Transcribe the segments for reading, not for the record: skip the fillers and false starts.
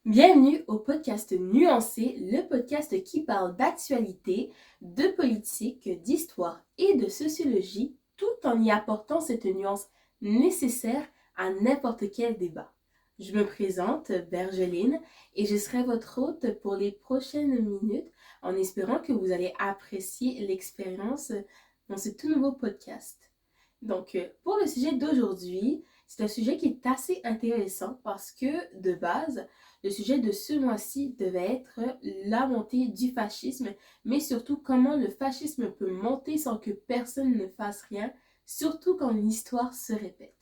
Bienvenue au podcast Nuancé, le podcast qui parle d'actualité, de politique, d'histoire et de sociologie, tout en y apportant cette nuance nécessaire à n'importe quel débat. Je me présente, Bergeline, et je serai votre hôte pour les prochaines minutes en espérant que vous allez apprécier l'expérience dans ce tout nouveau podcast. Donc, pour le sujet d'aujourd'hui, c'est un sujet qui est assez intéressant parce que, de base, le sujet de ce mois-ci devait être la montée du fascisme, mais surtout comment le fascisme peut monter sans que personne ne fasse rien, surtout quand l'histoire se répète.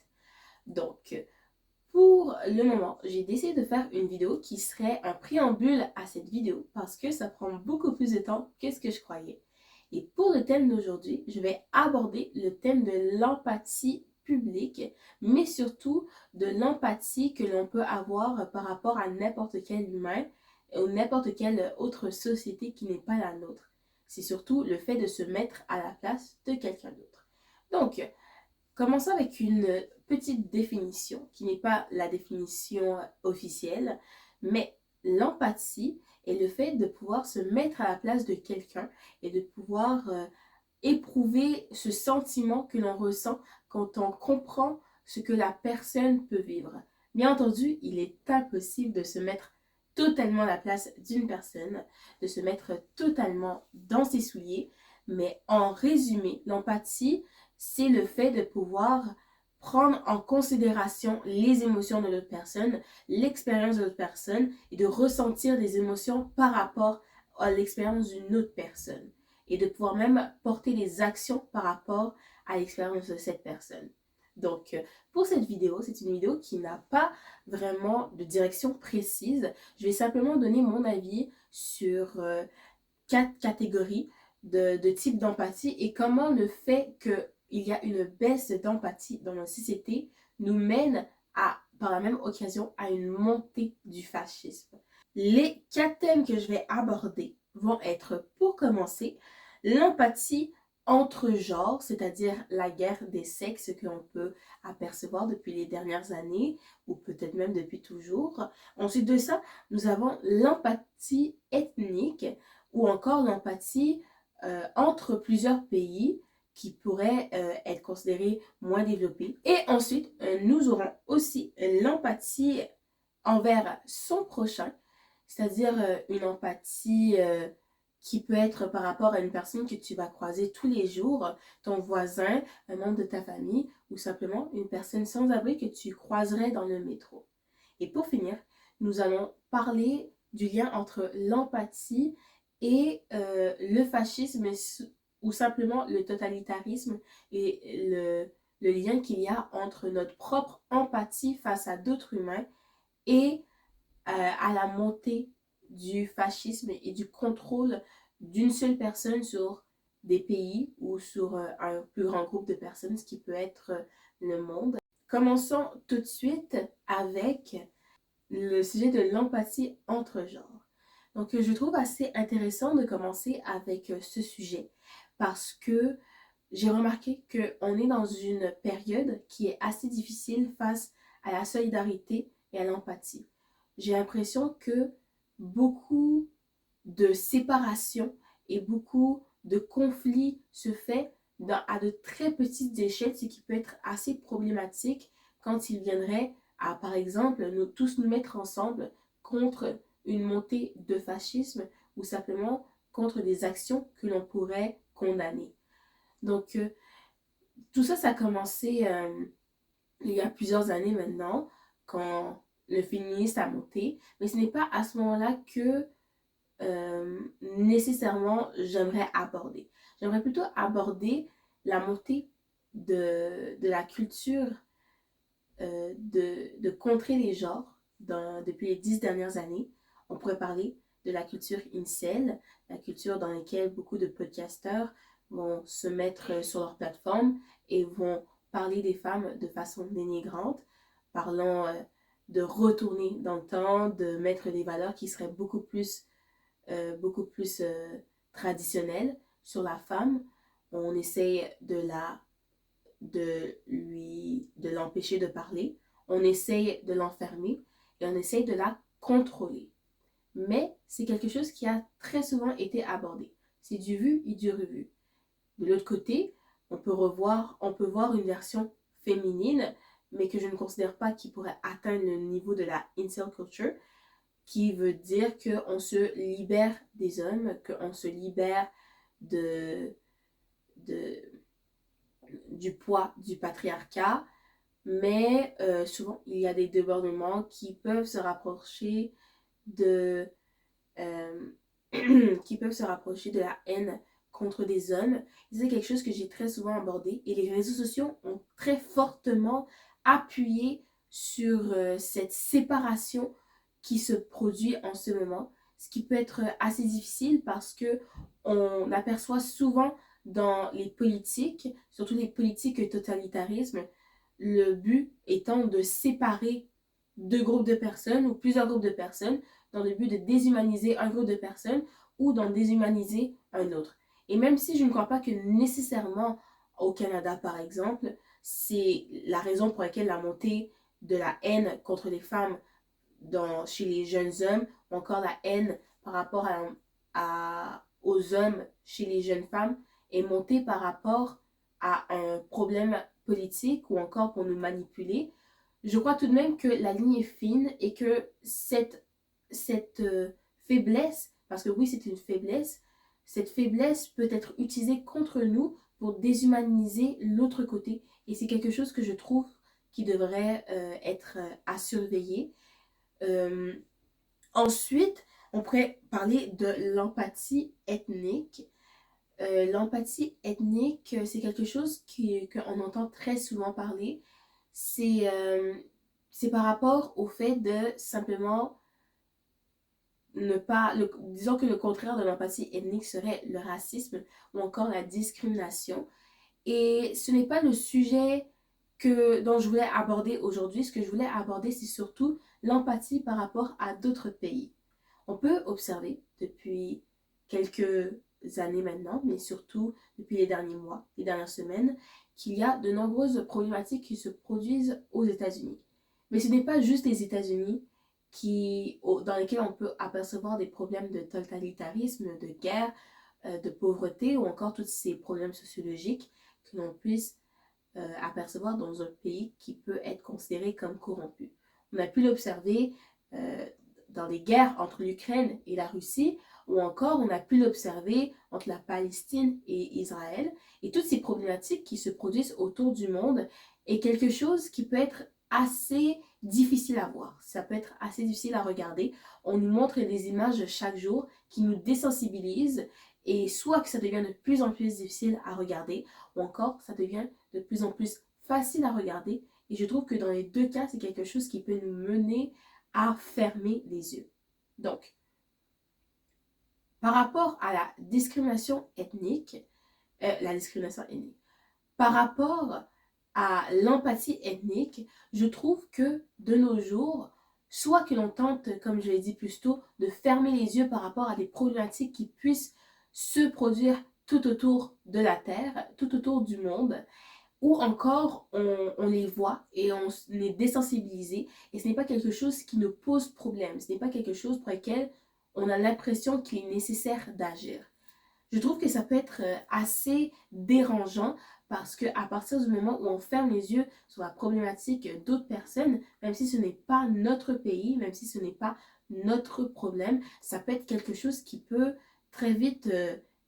Donc, pour le moment, j'ai décidé de faire une vidéo qui serait un préambule à cette vidéo parce que ça prend beaucoup plus de temps que ce que je croyais. Et pour le thème d'aujourd'hui, je vais aborder le thème de l'empathie publique, mais surtout de l'empathie que l'on peut avoir par rapport à n'importe quel humain ou n'importe quelle autre société qui n'est pas la nôtre. C'est surtout le fait de se mettre à la place de quelqu'un d'autre. Donc, commençons avec une petite définition qui n'est pas la définition officielle, mais l'empathie est le fait de pouvoir se mettre à la place de quelqu'un et de pouvoir éprouver ce sentiment que l'on ressent quand on comprend ce que la personne peut vivre. Bien entendu, il est impossible de se mettre totalement à la place d'une personne, de se mettre totalement dans ses souliers, mais en résumé, l'empathie, c'est le fait de pouvoir prendre en considération les émotions de l'autre personne, l'expérience de l'autre personne et de ressentir des émotions par rapport à l'expérience d'une autre personne et de pouvoir même porter des actions par rapport à l'expérience de cette personne. Donc, pour cette vidéo, c'est une vidéo qui n'a pas vraiment de direction précise. Je vais simplement donner mon avis sur 4 catégories de types d'empathie et comment le fait qu'il y a une baisse d'empathie dans notre société nous mène à, par la même occasion, à une montée du fascisme. Les 4 thèmes que je vais aborder vont être, pour commencer, l'empathie entre genres, c'est-à-dire la guerre des sexes que l'on peut apercevoir depuis les dernières années, ou peut-être même depuis toujours. Ensuite de ça, nous avons l'empathie ethnique, ou encore l'empathie entre plusieurs pays qui pourraient être considérés moins développés. Et ensuite, nous aurons aussi l'empathie envers son prochain, c'est-à-dire une empathie qui peut être par rapport à une personne que tu vas croiser tous les jours, ton voisin, un membre de ta famille ou simplement une personne sans abri que tu croiserais dans le métro. Et pour finir, nous allons parler du lien entre l'empathie et le fascisme ou simplement le totalitarisme et le lien qu'il y a entre notre propre empathie face à d'autres humains et à la montée du fascisme et du contrôle d'une seule personne sur des pays ou sur un plus grand groupe de personnes, ce qui peut être le monde. Commençons tout de suite avec le sujet de l'empathie entre genres. Donc, je trouve assez intéressant de commencer avec ce sujet parce que j'ai remarqué qu'on est dans une période qui est assez difficile face à la solidarité et à l'empathie. J'ai l'impression que beaucoup de séparation et beaucoup de conflits se fait à de très petites échelles, ce qui peut être assez problématique quand il viendrait à, par exemple, nous tous nous mettre ensemble contre une montée de fascisme ou simplement contre des actions que l'on pourrait condamner. Donc, tout ça, ça a commencé il y a plusieurs années maintenant, quand le féminisme a monté, mais ce n'est pas à ce moment-là que nécessairement j'aimerais aborder. J'aimerais plutôt aborder la montée de la culture de contrer les genres depuis les 10 dernières années. On pourrait parler de la culture incel, la culture dans laquelle beaucoup de podcasteurs vont se mettre sur leur plateforme et vont parler des femmes de façon dénigrante, parlant de retourner dans le temps, de mettre des valeurs qui seraient beaucoup plus traditionnelles sur la femme. On essaye de l'empêcher de parler, on essaye de l'enfermer et on essaye de la contrôler. Mais c'est quelque chose qui a très souvent été abordé. C'est du vu et du revu. De l'autre côté, on peut voir une version féminine, mais que je ne considère pas qui pourrait atteindre le niveau de la incel culture, qui veut dire qu'on se libère des hommes, qu'on se libère de, de, du poids du patriarcat, mais souvent il y a des débordements qui peuvent se rapprocher de euh, qui peuvent se rapprocher de la haine contre des hommes. C'est quelque chose que j'ai très souvent abordé et les réseaux sociaux ont très fortement appuyé sur cette séparation qui se produit en ce moment, ce qui peut être assez difficile parce que on aperçoit souvent dans les politiques, surtout les politiques totalitarisme, le but étant de séparer deux groupes de personnes ou plusieurs groupes de personnes dans le but de déshumaniser un groupe de personnes ou d'en déshumaniser un autre. Et même si je ne crois pas que nécessairement au Canada, par exemple, c'est la raison pour laquelle la montée de la haine contre les femmes chez les jeunes hommes, ou encore la haine par rapport aux hommes chez les jeunes femmes, est montée par rapport à un problème politique ou encore pour nous manipuler. Je crois tout de même que la ligne est fine et que cette faiblesse, parce que oui, c'est une faiblesse, cette faiblesse peut être utilisée contre nous pour déshumaniser l'autre côté. Et c'est quelque chose que je trouve qui devrait être à surveiller. Euh, Ensuite, on pourrait parler de l'empathie ethnique. L'empathie ethnique, c'est quelque chose qu'on entend très souvent parler. C'est c'est par rapport au fait de simplement ne pas... disons que le contraire de l'empathie ethnique serait le racisme ou encore la discrimination. Et ce n'est pas le sujet dont je voulais aborder aujourd'hui. Ce que je voulais aborder, c'est surtout l'empathie par rapport à d'autres pays. On peut observer depuis quelques années maintenant, mais surtout depuis les derniers mois, les dernières semaines, qu'il y a de nombreuses problématiques qui se produisent aux États-Unis. Mais ce n'est pas juste les États-Unis dans lesquels on peut apercevoir des problèmes de totalitarisme, de guerre, de pauvreté ou encore tous ces problèmes sociologiques que l'on puisse apercevoir dans un pays qui peut être considéré comme corrompu. On a pu l'observer dans les guerres entre l'Ukraine et la Russie, ou encore on a pu l'observer entre la Palestine et Israël. Et toutes ces problématiques qui se produisent autour du monde est quelque chose qui peut être assez difficile à voir. Ça peut être assez difficile à regarder. On nous montre des images chaque jour qui nous désensibilisent et soit que ça devient de plus en plus difficile à regarder, ou encore ça devient de plus en plus facile à regarder. Et je trouve que dans les deux cas, c'est quelque chose qui peut nous mener à fermer les yeux. Donc, par rapport à la discrimination ethnique, par rapport à l'empathie ethnique, je trouve que de nos jours, soit que l'on tente, comme je l'ai dit plus tôt, de fermer les yeux par rapport à des problématiques qui puissent se produire tout autour de la Terre, tout autour du monde, ou encore on les voit et on est désensibilisé et ce n'est pas quelque chose qui nous pose problème, ce n'est pas quelque chose pour lequel on a l'impression qu'il est nécessaire d'agir. Je trouve que ça peut être assez dérangeant parce qu'à partir du moment où on ferme les yeux sur la problématique d'autres personnes, même si ce n'est pas notre pays, même si ce n'est pas notre problème, ça peut être quelque chose qui peut très vite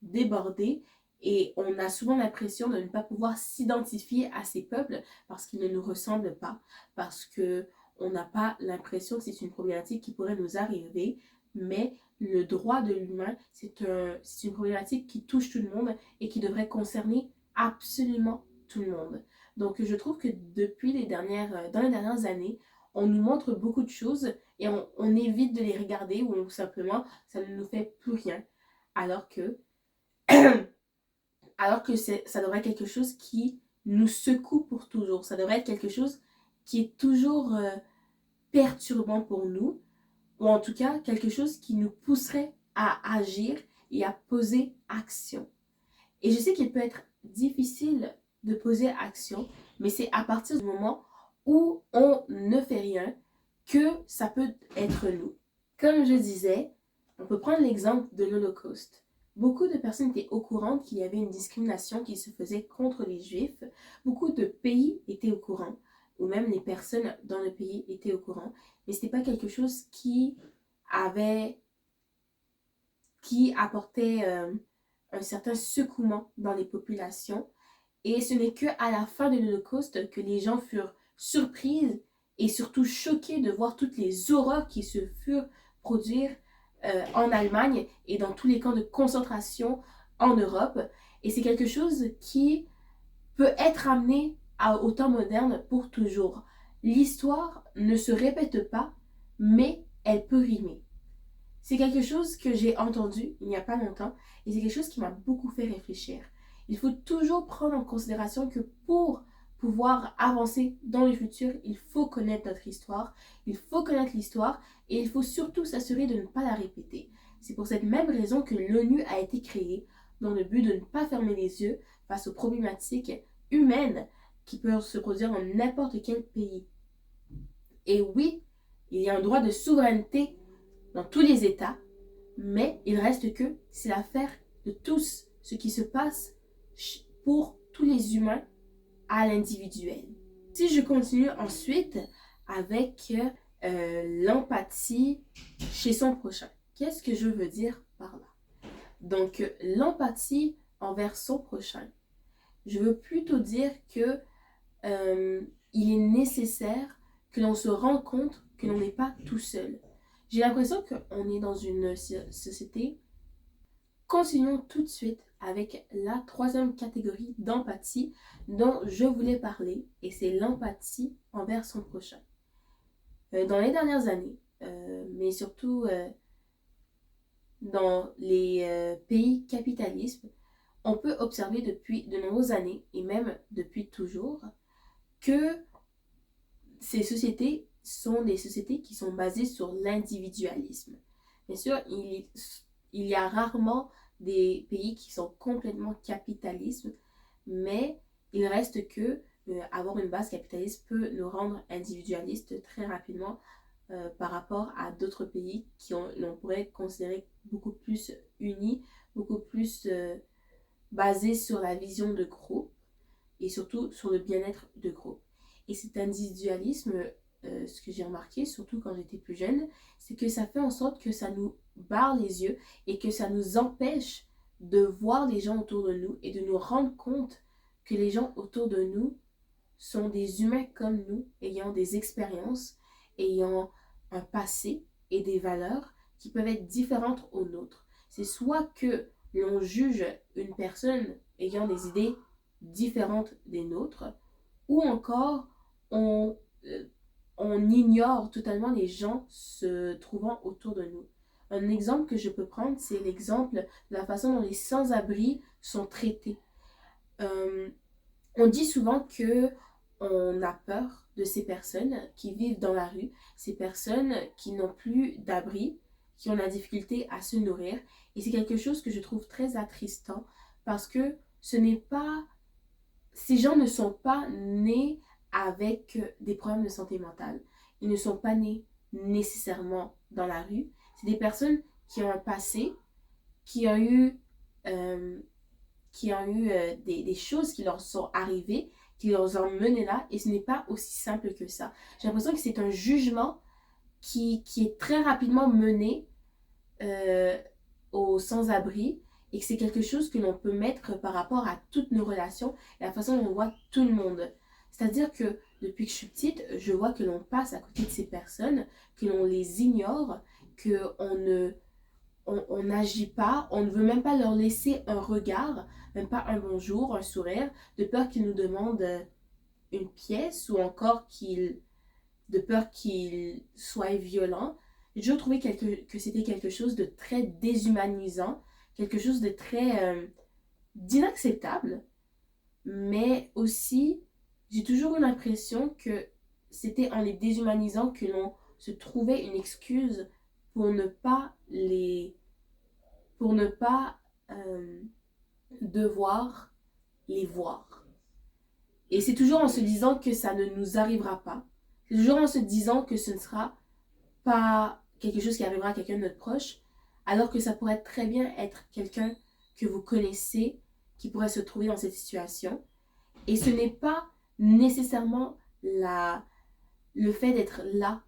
déborder et on a souvent l'impression de ne pas pouvoir s'identifier à ces peuples parce qu'ils ne nous ressemblent pas, parce qu'on n'a pas l'impression que c'est une problématique qui pourrait nous arriver, mais le droit de l'humain, c'est une problématique qui touche tout le monde et qui devrait concerner absolument tout le monde. Donc je trouve que dans les dernières années, on nous montre beaucoup de choses et on évite de les regarder ou simplement ça ne nous fait plus rien. Alors que, ça devrait être quelque chose qui nous secoue pour toujours. Ça devrait être quelque chose qui est toujours perturbant pour nous ou en tout cas quelque chose qui nous pousserait à agir et à poser action. Et je sais qu'il peut être difficile de poser action, mais c'est à partir du moment où on ne fait rien que ça peut être nous. Comme je disais, on peut prendre l'exemple de l'Holocauste. Beaucoup de personnes étaient au courant qu'il y avait une discrimination qui se faisait contre les Juifs. Beaucoup de pays étaient au courant, ou même les personnes dans le pays étaient au courant. Mais ce n'était pas quelque chose qui apportait un certain secouement dans les populations. Et ce n'est qu'à la fin de l'Holocauste que les gens furent surprises et surtout choqués de voir toutes les horreurs qui se furent produire en Allemagne et dans tous les camps de concentration en Europe. Et c'est quelque chose qui peut être amené au temps moderne pour toujours. L'histoire ne se répète pas, mais elle peut rimer. C'est quelque chose que j'ai entendu il n'y a pas longtemps et c'est quelque chose qui m'a beaucoup fait réfléchir. Il faut toujours prendre en considération que pour pouvoir avancer dans le futur, il faut connaître notre histoire, il faut connaître l'histoire et il faut surtout s'assurer de ne pas la répéter. C'est pour cette même raison que l'ONU a été créée dans le but de ne pas fermer les yeux face aux problématiques humaines qui peuvent se produire dans n'importe quel pays. Et oui, il y a un droit de souveraineté dans tous les États, mais il reste que c'est l'affaire de tous ce qui se passe pour tous les humains à l'individuel. Si je continue ensuite avec l'empathie chez son prochain, qu'est-ce que je veux dire par là? Donc, l'empathie envers son prochain, je veux plutôt dire que il est nécessaire que l'on se rende compte que l'on n'est pas tout seul. J'ai l'impression qu'on est dans une société. Continuons tout de suite avec la troisième catégorie d'empathie dont je voulais parler, et c'est l'empathie envers son prochain. Dans les dernières années, mais surtout dans les pays capitalistes, on peut observer depuis de nombreuses années, et même depuis toujours, que ces sociétés sont des sociétés qui sont basées sur l'individualisme. Bien sûr, il y a rarement des pays qui sont complètement capitalistes, mais il reste que avoir une base capitaliste peut nous rendre individualistes très rapidement par rapport à d'autres pays l'on pourrait considérer beaucoup plus unis, beaucoup plus basés sur la vision de groupe et surtout sur le bien-être de groupe. Et cet individualisme, ce que j'ai remarqué, surtout quand j'étais plus jeune, c'est que ça fait en sorte que ça nous barre les yeux et que ça nous empêche de voir les gens autour de nous et de nous rendre compte que les gens autour de nous sont des humains comme nous, ayant des expériences, ayant un passé et des valeurs qui peuvent être différentes aux nôtres. C'est soit que l'on juge une personne ayant des idées différentes des nôtres, ou encore on ignore totalement les gens se trouvant autour de nous. Un exemple que je peux prendre, c'est l'exemple de la façon dont les sans-abri sont traités. On dit souvent que on a peur de ces personnes qui vivent dans la rue, ces personnes qui n'ont plus d'abri, qui ont la difficulté à se nourrir. Et c'est quelque chose que je trouve très attristant parce que ces gens ne sont pas nés avec des problèmes de santé mentale. Ils ne sont pas nés nécessairement dans la rue. C'est des personnes qui ont un passé, qui ont eu des choses qui leur sont arrivées, qui leur ont mené là, et ce n'est pas aussi simple que ça. J'ai l'impression que c'est un jugement qui est très rapidement mené aux sans-abri, et que c'est quelque chose que l'on peut mettre par rapport à toutes nos relations et la façon dont on voit tout le monde. C'est-à-dire que depuis que je suis petite, je vois que l'on passe à côté de ces personnes, que l'on les ignore, qu'on n'agit pas, on ne veut même pas leur laisser un regard, même pas un bonjour, un sourire, de peur qu'ils nous demandent une pièce ou encore de peur qu'ils soient violents. J'ai toujours trouvé que c'était quelque chose de très déshumanisant, quelque chose de très d'inacceptable, mais aussi j'ai toujours eu l'impression que c'était en les déshumanisant que l'on se trouvait une excuse pour ne pas devoir les voir. Et c'est toujours en se disant que ça ne nous arrivera pas. C'est toujours en se disant que ce ne sera pas, quelque chose qui arrivera à quelqu'un de notre proche, alors que ça pourrait très bien être quelqu'un que vous connaissez qui pourrait se trouver dans cette situation. Et ce n'est pas nécessairement le fait d'être là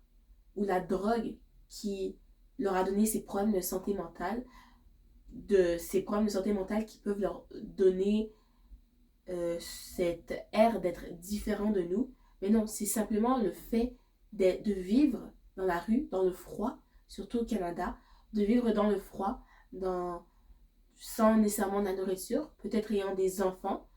ou la drogue qui leur a donné ces problèmes de santé mentale, qui peuvent leur donner cette ère d'être différent de nous. Mais non, c'est simplement le fait de vivre dans la rue, dans le froid, surtout au Canada, de vivre dans le froid, sans nécessairement de la nourriture, peut-être ayant des enfants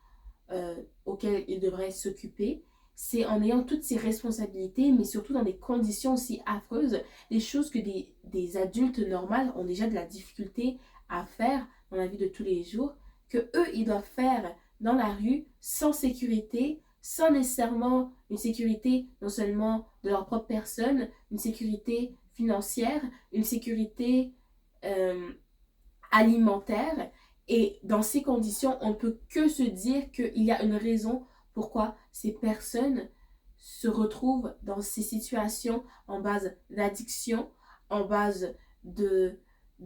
auxquels ils devraient s'occuper. C'est en ayant toutes ces responsabilités, mais surtout dans des conditions aussi affreuses, des choses que des adultes normaux ont déjà de la difficulté à faire dans la vie de tous les jours, que eux, ils doivent faire dans la rue, sans sécurité, sans nécessairement une sécurité non seulement de leur propre personne, une sécurité financière, une sécurité alimentaire. Et dans ces conditions, on ne peut que se dire qu'il y a une raison pourquoi ces personnes se retrouvent dans ces situations en base d'addiction, en base de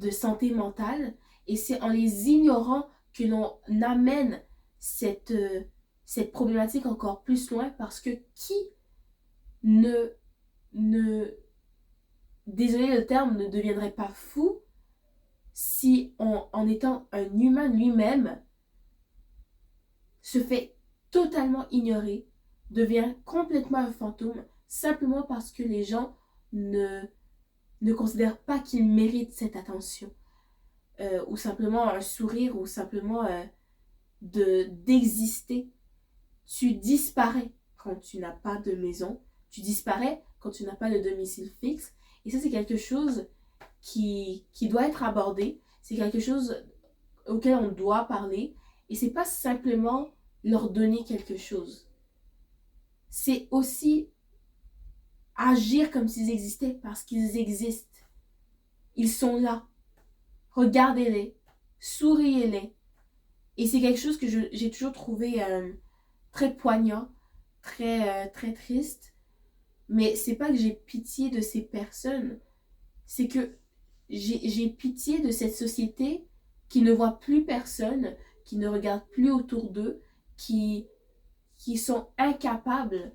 santé mentale. Et c'est en les ignorant que l'on amène cette problématique encore plus loin, parce que qui ne désolé le terme, ne deviendrait pas fou si en étant un humain lui-même se fait totalement ignorer, devient complètement un fantôme, simplement parce que les gens ne considèrent pas qu'ils méritent cette attention, ou simplement un sourire, ou simplement d'exister. Tu disparais quand tu n'as pas de maison, tu disparais quand tu n'as pas de domicile fixe, et ça c'est quelque chose qui doit être abordé, c'est quelque chose auquel on doit parler, et c'est pas simplement leur donner quelque chose, c'est aussi agir comme s'ils existaient, parce qu'ils existent, ils sont là, regardez-les, souriez-les. Et c'est quelque chose que j'ai toujours trouvé très poignant, très triste. Mais c'est pas que j'ai pitié de ces personnes, c'est que j'ai pitié de cette société qui ne voit plus personne, qui ne regarde plus autour d'eux, qui sont incapables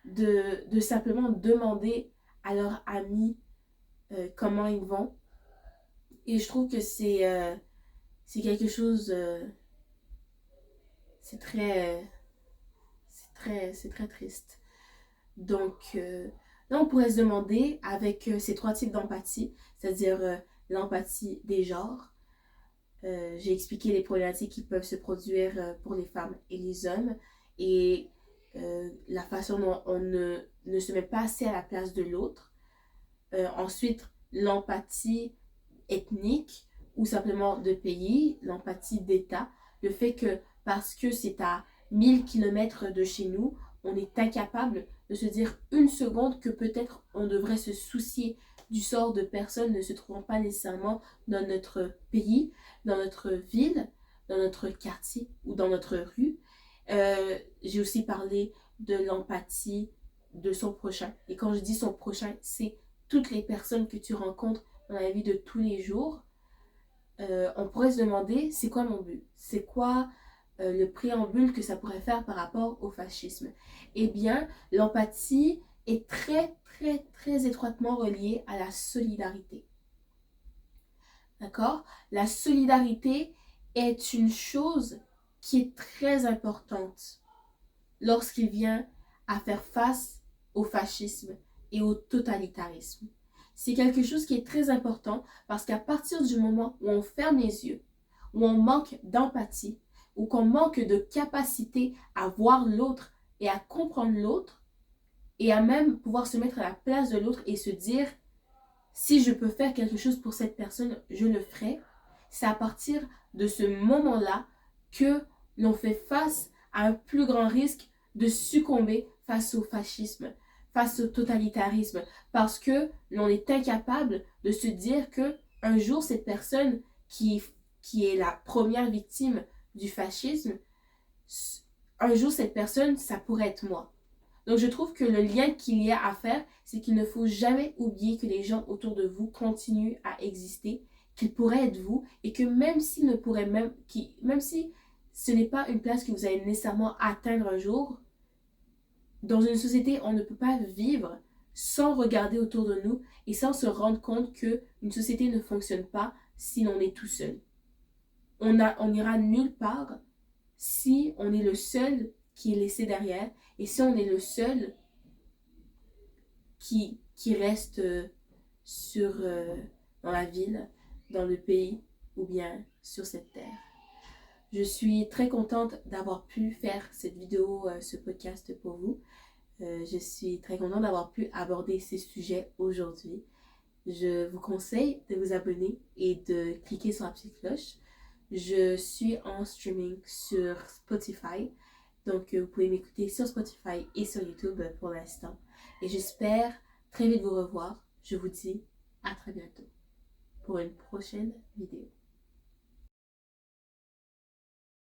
de simplement demander à leurs amis comment ils vont. Et je trouve que c'est quelque chose... c'est très triste. Donc, là, on pourrait se demander, avec ces trois types d'empathie, c'est-à-dire l'empathie des genres, j'ai expliqué les problématiques qui peuvent se produire pour les femmes et les hommes, et la façon dont on ne se met pas assez à la place de l'autre. Ensuite, l'empathie ethnique, ou simplement de pays, l'empathie d'État, le fait que parce que c'est à 1000 km de chez nous, on est incapable de se dire une seconde que peut-être on devrait se soucier du sort de personnes ne se trouvant pas nécessairement dans notre pays, dans notre ville, dans notre quartier ou dans notre rue. J'ai aussi parlé de l'empathie de son prochain. Et quand je dis son prochain, c'est toutes les personnes que tu rencontres dans la vie de tous les jours. On pourrait se demander, c'est quoi mon but? C'est quoi le préambule que ça pourrait faire par rapport au fascisme? Eh bien, l'empathie est très étroitement reliée à la solidarité. D'accord? La solidarité est une chose qui est très importante lorsqu'il vient à faire face au fascisme et au totalitarisme. C'est quelque chose qui est très important, parce qu'à partir du moment où on ferme les yeux, où on manque d'empathie, ou qu'on manque de capacité à voir l'autre et à comprendre l'autre, et à même pouvoir se mettre à la place de l'autre et se dire, si je peux faire quelque chose pour cette personne, je le ferai. C'est à partir de ce moment-là que l'on fait face à un plus grand risque de succomber face au fascisme, face au totalitarisme, parce que l'on est incapable de se dire que un jour cette personne qui est la première victime du fascisme, un jour cette personne, ça pourrait être moi. Donc je trouve que le lien qu'il y a à faire, c'est qu'il ne faut jamais oublier que les gens autour de vous continuent à exister, qu'ils pourraient être vous, et que même s'ils ne pourraient même si ce n'est pas une place que vous allez nécessairement atteindre un jour, dans une société, on ne peut pas vivre sans regarder autour de nous et sans se rendre compte qu'une société ne fonctionne pas si l'on est tout seul. On n'ira nulle part si on est le seul qui est laissé derrière et si on est le seul qui reste dans la ville, dans le pays ou bien sur cette terre. Je suis très contente d'avoir pu faire cette vidéo, ce podcast pour vous. Je suis très contente d'avoir pu aborder ces sujets aujourd'hui. Je vous conseille de vous abonner et de cliquer sur la petite cloche. Je suis en streaming sur Spotify. Donc, vous pouvez m'écouter sur Spotify et sur YouTube pour l'instant. Et j'espère très vite vous revoir. Je vous dis à très bientôt pour une prochaine vidéo.